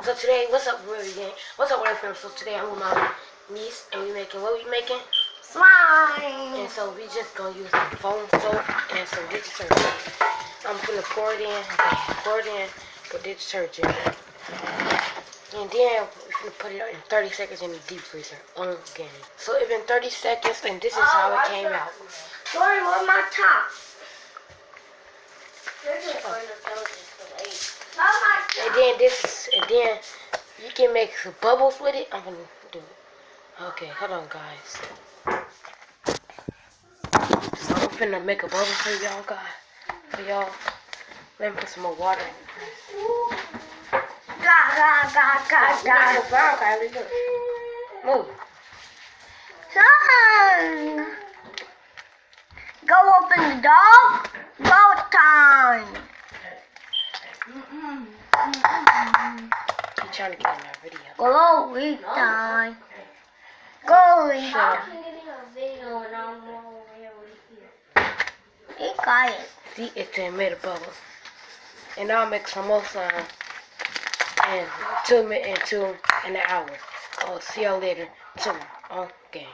So today, what's up, everybody? What's up, Red Fam? So today I'm with my niece, and what we making? Slime. And so we just gonna use like foam soap and some detergent. I'm gonna pour it in, put detergent, and then we're gonna put it in 30 seconds in the deep freezer again. So it's been 30 seconds, and this is how it came out. Sorry, where's my top? And then you can make some bubbles with it. I'm gonna do it. Okay, hold on, guys. So I'm finna make a bubble for y'all, guys. Let me put some more water in. Move. Son, go open the door. Go time. He's trying to get in that video. Go eat time. Go eat time. He got it. See, it made a bubble. And I'll make some more slime. And 2 minutes in an hour. I'll see y'all later. 2 on game.